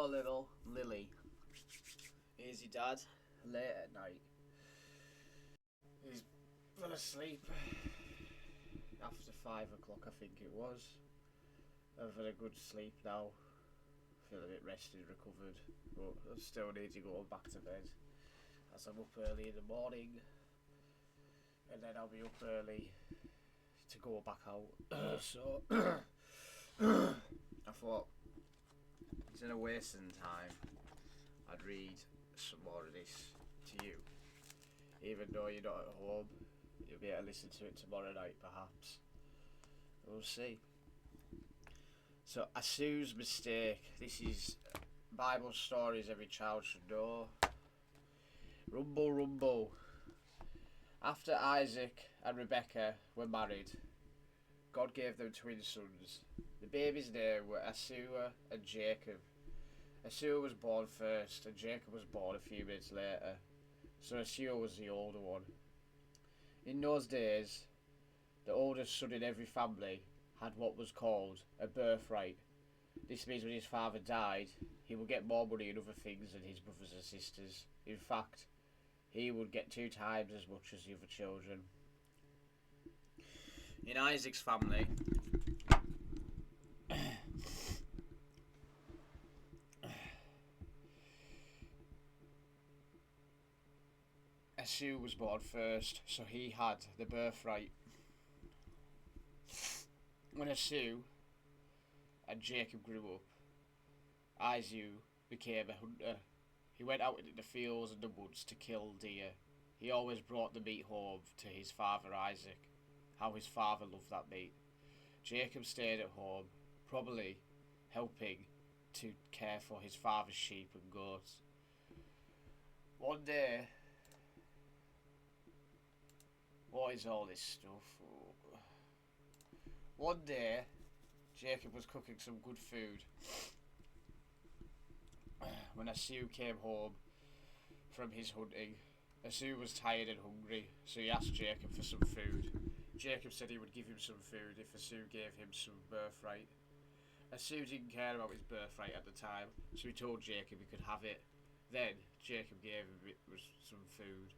Poor little Lily. Here's your dad, late at night. He's fell asleep after 5 o'clock, I think it was. I've had a good sleep now. Feel a bit rested, recovered, but I still need to go back to bed as I'm up early in the morning, and then I'll be up early to go back out. So I thought, instead of wasting time, I'd read some more of this to you. Even though you're not at home, you'll be able to listen to it tomorrow night perhaps. We'll see. So, Asu's mistake. This is Bible stories every child should know. Rumble, rumble. After Isaac and Rebecca were married, God gave them twin sons. The babies' names were Asu and Jacob. Asu was born first and Jacob was born a few minutes later, so Asu was the older one. In those days, the oldest son in every family had what was called a birthright. This means when his father died, he would get more money and other things than his brothers and sisters. In fact, he would get 2 times as much as the other children. In Isaac's family, Asu was born first, so he had the birthright. When Asu and Jacob grew up, Isaac became a hunter. He went out into the fields and the woods to kill deer. He always brought the meat home to his father Isaac. How his father loved that meat. Jacob stayed at home, probably helping to care for his father's sheep and goats. One day, what is all this stuff? One day, Jacob was cooking some good food when Asu came home from his hunting. Asu was tired and hungry, so he asked Jacob for some food. Jacob said he would give him some food if Asu gave him some birthright. Asu didn't care about his birthright at the time, so he told Jacob he could have it. Then Jacob gave him some food.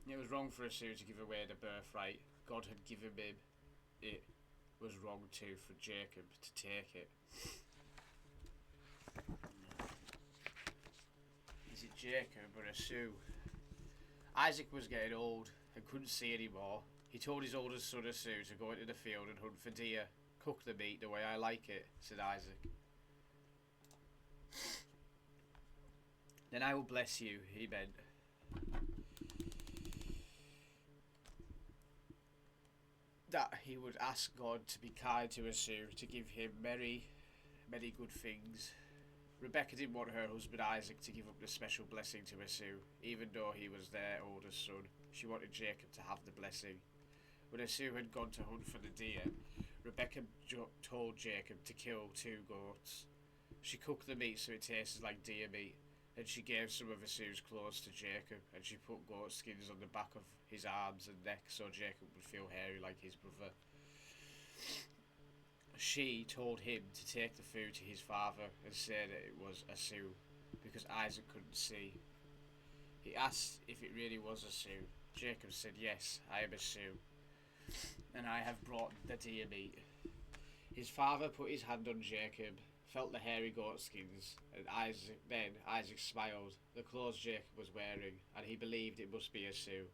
It was wrong for Asu to give away the birthright. God had given him it. Was wrong too for Jacob to take it. Is it Jacob or Asu? Isaac was getting old and couldn't see anymore. He told his oldest son Asu to go into the field and hunt for deer. Cook the meat the way I like it, said Isaac. Then I will bless you, he meant. That he would ask God to be kind to Asu, to give him many good things. Rebecca didn't want her husband Isaac to give up the special blessing to Asu, even though he was their oldest son. She wanted Jacob to have the blessing. When Asu had gone to hunt for the deer, Rebecca told Jacob to kill 2 goats. She cooked the meat so it tasted like deer meat. Then she gave some of Asu's clothes to Jacob, and she put goat skins on the back of his arms and neck so Jacob would feel hairy like his brother. She told him to take the food to his father and say that it was Asu, because Isaac couldn't see. He asked if it really was Asu. Jacob said, "Yes, I am Asu, and I have brought the deer meat." His father put his hand on Jacob, felt the hairy goat skins, and Isaac smiled. The clothes Jacob was wearing, and he believed it must be Asu.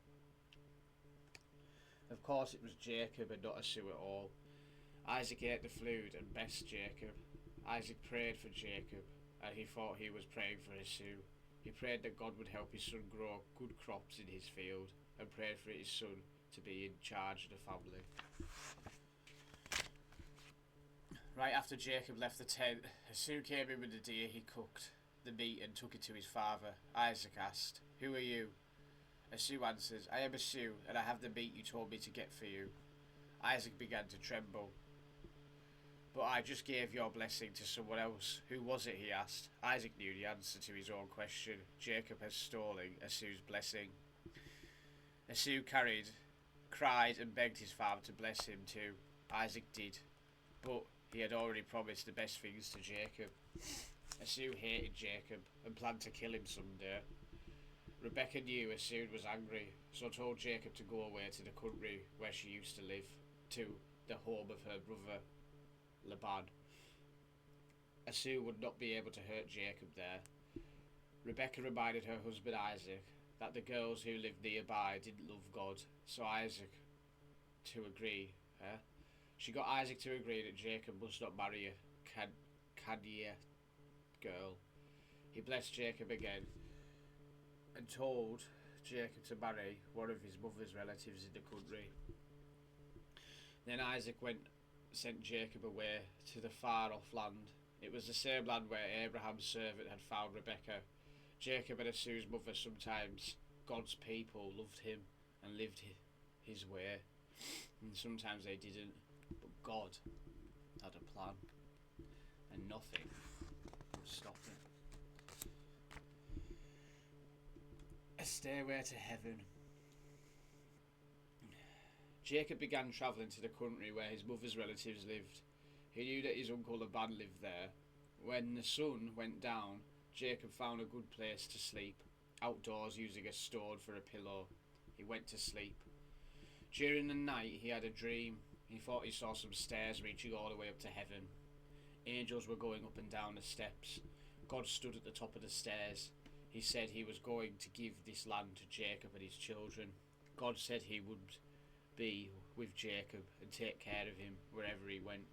Of course it was Jacob and not Asu at all. Isaac ate the food and blessed Jacob. Isaac prayed for Jacob, and he thought he was praying for Asu. He prayed that God would help his son grow good crops in his field, and prayed for his son to be in charge of the family. Right after Jacob left the tent, Asu came in with the deer he cooked, the meat, and took it to his father. Isaac asked, "Who are you?" Asu answers, "I am Asu, and I have the meat you told me to get for you." Isaac began to tremble. "But I just gave your blessing to someone else. Who was it?" he asked. Isaac knew the answer to his own question. Jacob has stolen Asu's blessing. Asu cried and begged his father to bless him too. Isaac did, but he had already promised the best things to Jacob. Esau hated Jacob and planned to kill him someday. Rebecca knew Esau was angry, so told Jacob to go away to the country where she used to live, to the home of her brother Laban. Esau would not be able to hurt Jacob there. Rebecca reminded her husband Isaac that the girls who lived nearby didn't love God, so she got Isaac to agree that Jacob must not marry a Canaanite girl. He blessed Jacob again and told Jacob to marry one of his mother's relatives in the country. Then Isaac sent Jacob away to the far off land. It was the same land where Abraham's servant had found Rebekah. Jacob and Esau's mother, sometimes God's people, loved him and lived his way, and sometimes they didn't. But God had a plan, and nothing would stop it. A stairway to heaven. Jacob began travelling to the country where his mother's relatives lived. He knew that his uncle Laban lived there. When the sun went down, Jacob found a good place to sleep, outdoors using a stone for a pillow. He went to sleep. During the night he had a dream. He thought he saw some stairs reaching all the way up to heaven. Angels were going up and down the steps. God stood at the top of the stairs. He said he was going to give this land to Jacob and his children. God said he would be with Jacob and take care of him wherever he went.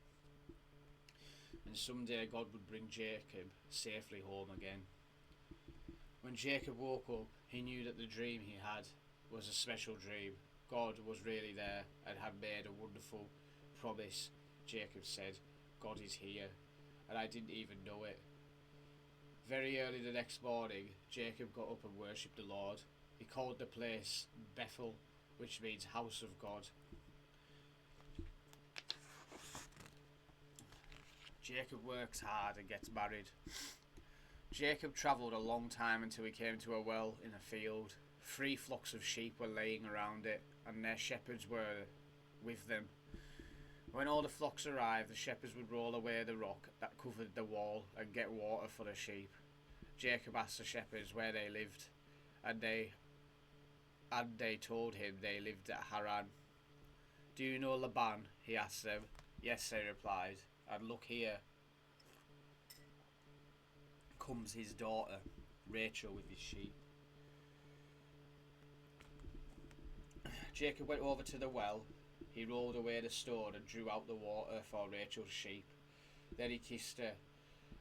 And someday God would bring Jacob safely home again. When Jacob woke up, he knew that the dream he had was a special dream. God was really there and had made a wonderful promise. Jacob said, "God is here," and I didn't even know it. Very early the next morning, Jacob got up and worshipped the Lord. He called the place Beutiful, which means house of God. Jacob works hard and gets married. Jacob travelled a long time until he came to a well in a field. 3 flocks of sheep were laying around it, and their shepherds were with them. When all the flocks arrived, the shepherds would roll away the rock that covered the wall and get water for the sheep. Jacob asked the shepherds where they lived, and they told him they lived at Haran. "Do you know Laban?" he asked them. "Yes," they replied, "and look here comes his daughter, Rachel, with his sheep." Jacob went over to the well. He rolled away the stone and drew out the water for Rachel's sheep. Then he kissed her.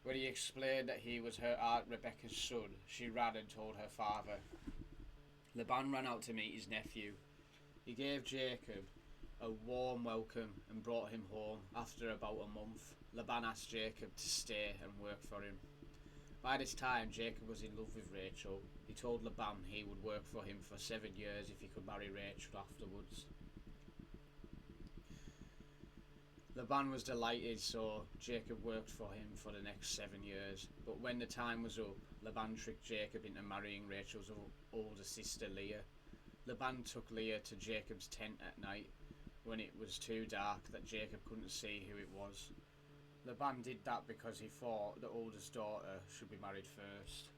When he explained that he was her aunt Rebecca's son, she ran and told her father. Laban ran out to meet his nephew. He gave Jacob a warm welcome and brought him home. After about a month, Laban asked Jacob to stay and work for him. By this time, Jacob was in love with Rachel. He told Laban he would work for him for 7 years if he could marry Rachel afterwards. Laban was delighted, so Jacob worked for him for the next 7 years. But when the time was up, Laban tricked Jacob into marrying Rachel's older sister Leah. Laban took Leah to Jacob's tent at night when it was too dark that Jacob couldn't see who it was. Laban did that because he thought the oldest daughter should be married first.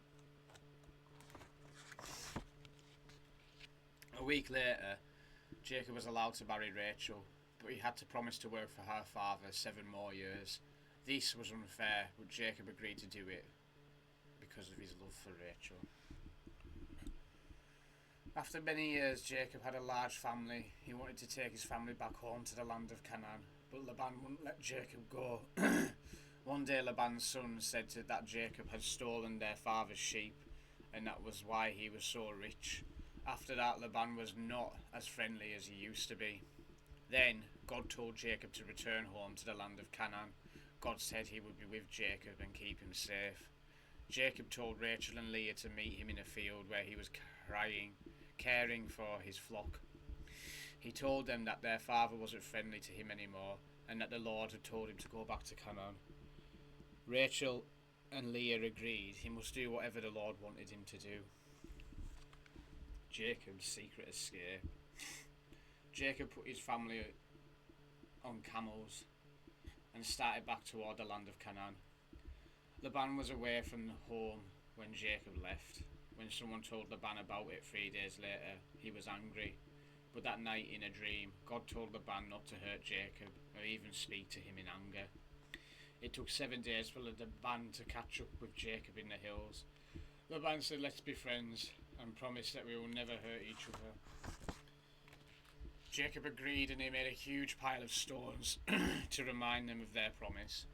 A week later, Jacob was allowed to marry Rachel, but he had to promise to work for her father 7 more years. This was unfair, but Jacob agreed to do it because of his love for Rachel. After many years, Jacob had a large family. He wanted to take his family back home to the land of Canaan, but Laban wouldn't let Jacob go. One day Laban's son said that Jacob had stolen their father's sheep, and that was why he was so rich. After that, Laban was not as friendly as he used to be. Then God told Jacob to return home to the land of Canaan. God said he would be with Jacob and keep him safe. Jacob told Rachel and Leah to meet him in a field where he was caring for his flock. He told them that their father wasn't friendly to him anymore, and that the Lord had told him to go back to Canaan. Rachel and Leah agreed he must do whatever the Lord wanted him to do. Jacob's secret escape. Jacob put his family on camels and started back toward the land of Canaan. Laban was away from home when Jacob left. When someone told Laban about it 3 days later, he was angry. But that night in a dream, God told Laban not to hurt Jacob or even speak to him in anger. It took 7 days for Laban to catch up with Jacob in the hills. Laban said, "Let's be friends," and promised that we will never hurt each other. Jacob agreed, and they made a huge pile of stones to remind them of their promise.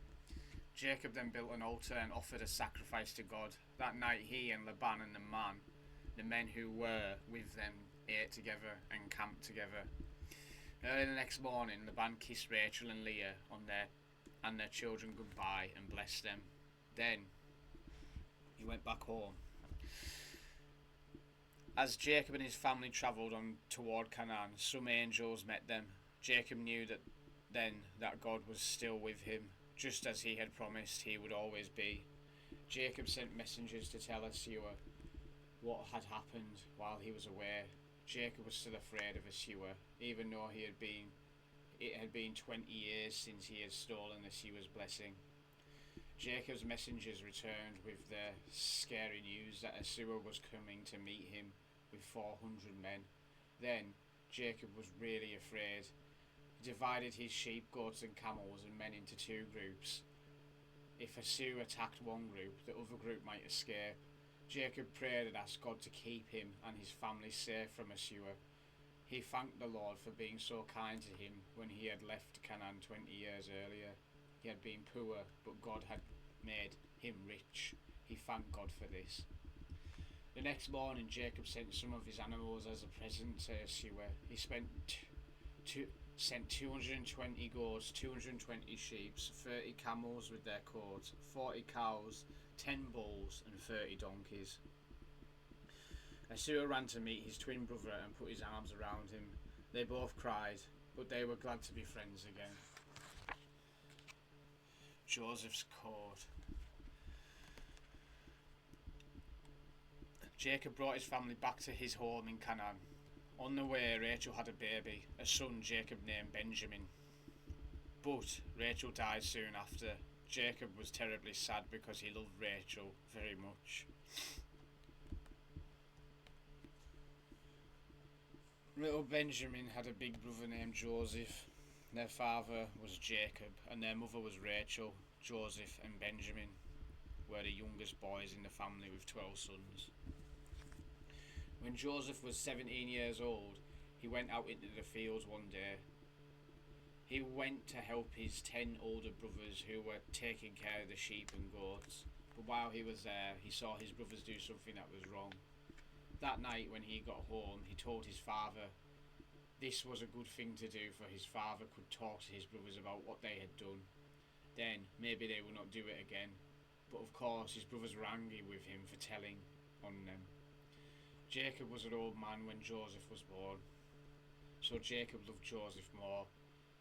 Jacob then built an altar and offered a sacrifice to God. That night he and Laban and the men who were with them, ate together and camped together. Early the next morning, Laban kissed Rachel and Leah on their children goodbye and blessed them. Then he went back home. As Jacob and his family travelled on toward Canaan, some angels met them. Jacob knew that God was still with him, just as he had promised he would always be. Jacob sent messengers to tell Esau what had happened while he was away. Jacob was still afraid of Esau, even though it had been 20 years since he had stolen Esau's blessing. Jacob's messengers returned with the scary news that Esau was coming to meet him with 400 men. Then Jacob was really afraid. He divided his sheep, goats and camels and men into 2 groups. If Esau attacked one group, the other group might escape. Jacob prayed and asked God to keep him and his family safe from Esau. He thanked the Lord for being so kind to him when he had left Canaan 20 years earlier. He had been poor, but God had made him rich. He thanked God for this. The next morning, Jacob sent some of his animals as a present to Esau. He sent 220 goats, 220 sheep, 30 camels with their coats, 40 cows, 10 bulls and 30 donkeys. Esau ran to meet his twin brother and put his arms around him. They both cried, but they were glad to be friends again. Joseph's coat. Jacob brought his family back to his home in Canaan. On the way, Rachel had a baby, a son Jacob named Benjamin. But Rachel died soon after. Jacob was terribly sad because he loved Rachel very much. Little Benjamin had a big brother named Joseph. Their father was Jacob and their mother was Rachel. Joseph and Benjamin were the youngest boys in the family with 12 sons. When Joseph was 17 years old, he went out into the fields one day. He went to help his 10 older brothers who were taking care of the sheep and goats. But while he was there, he saw his brothers do something that was wrong. That night when he got home, he told his father this was a good thing to do, for his father could talk to his brothers about what they had done. Then maybe they would not do it again. But of course his brothers were angry with him for telling on them. Jacob was an old man when Joseph was born. So Jacob loved Joseph more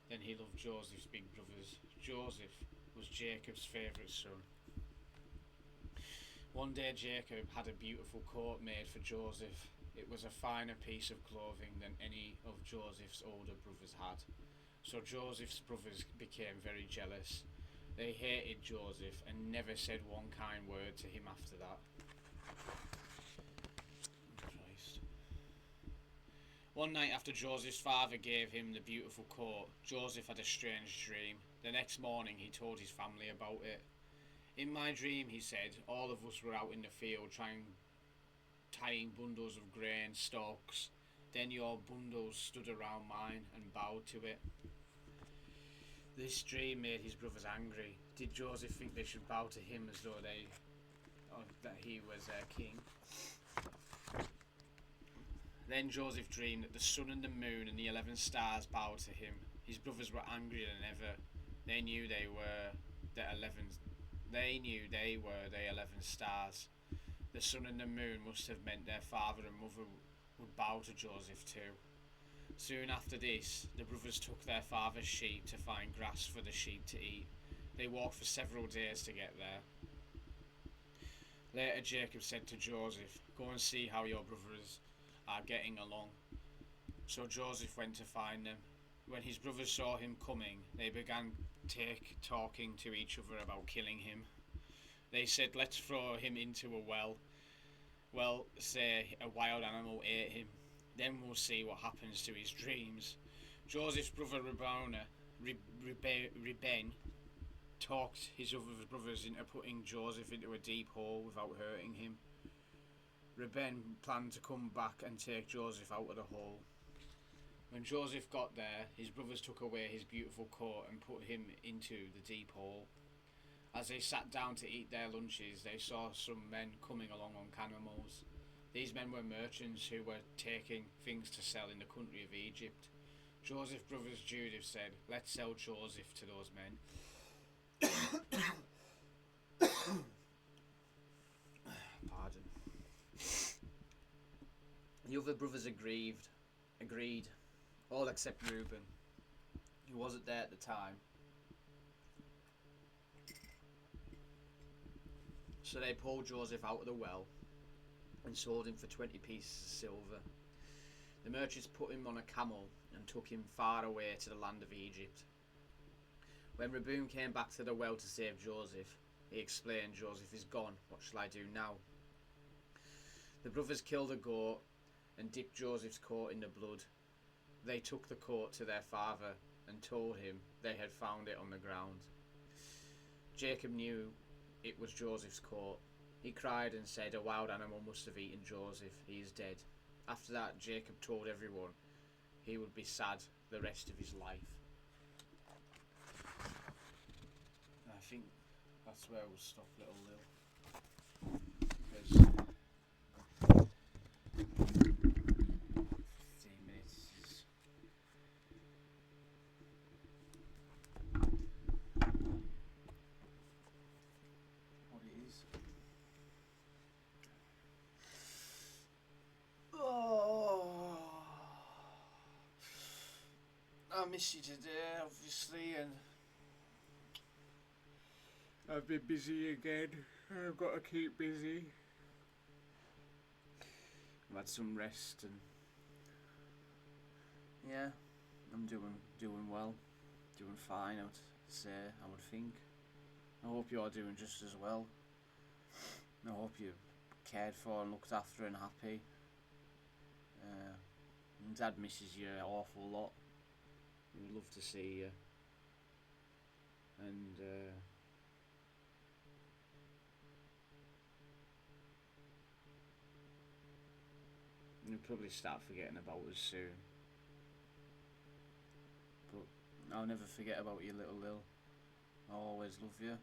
than he loved Joseph's big brothers. Joseph was Jacob's favourite son. One day Jacob had a beautiful coat made for Joseph. It was a finer piece of clothing than any of Joseph's older brothers had. So Joseph's brothers became very jealous. They hated Joseph and never said one kind word to him after that. One night after Joseph's father gave him the beautiful coat, Joseph had a strange dream. The next morning he told his family about it. In my dream, he said, all of us were out in the field tying bundles of grain stalks. Then your bundles stood around mine and bowed to it. This dream made his brothers angry. Did Joseph think they should bow to him as though that he was their king? Then Joseph dreamed that the sun and the moon and the 11 stars bowed to him. His brothers were angrier than ever. They knew they were the 11 stars. The sun and the moon must have meant their father and mother would bow to Joseph too. Soon after this, the brothers took their father's sheep to find grass for the sheep to eat. They walked for several days to get there. Later Jacob said to Joseph, "Go and see how your brothers are getting along." So Joseph went to find them. When his brothers saw him coming, they began talking to each other about killing him. They said, let's throw him into a well. Well, say a wild animal ate him. Then we'll see what happens to his dreams. Joseph's brother Reben talked his other brothers into putting Joseph into a deep hole without hurting him. Reben planned to come back and take Joseph out of the hole. When Joseph got there, his brothers took away his beautiful coat and put him into the deep hole. As they sat down to eat their lunches, they saw some men coming along on camels. These men were merchants who were taking things to sell in the country of Egypt. Joseph's brothers Judith said, let's sell Joseph to those men. Pardon. The other brothers agreed, all except Reuben, who wasn't there at the time. So they pulled Joseph out of the well and sold him for 20 pieces of silver. The merchants put him on a camel and took him far away to the land of Egypt. When Reuben came back to the well to save Joseph, he explained, Joseph is gone, what shall I do now? The brothers killed a goat and dipped Joseph's coat in the blood. They took the coat to their father and told him they had found it on the ground. Jacob knew it was Joseph's coat. He cried and said, a wild animal must have eaten Joseph, he is dead. After that, Jacob told everyone he would be sad the rest of his life. I think that's where we'll stop, little Lil. Because 15 minutes is what it is. Oh, I miss you today, obviously, and I've been busy again. I've got to keep busy. I've had some rest and yeah, I'm doing well, doing fine. I would say, I would think. I hope you're doing just as well. I hope you're cared for and looked after and happy. Dad misses you an awful lot. We'd love to see you. And you'll probably start forgetting about us soon. But I'll never forget about you, little Lil. I'll always love you.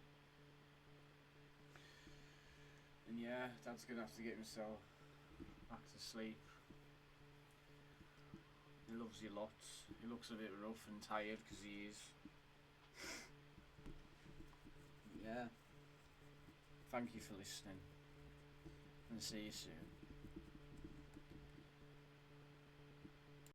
And yeah, Dad's gonna have to get himself back to sleep. He loves you lots. He looks a bit rough and tired because he is. Yeah. Thank you for listening. And see you soon.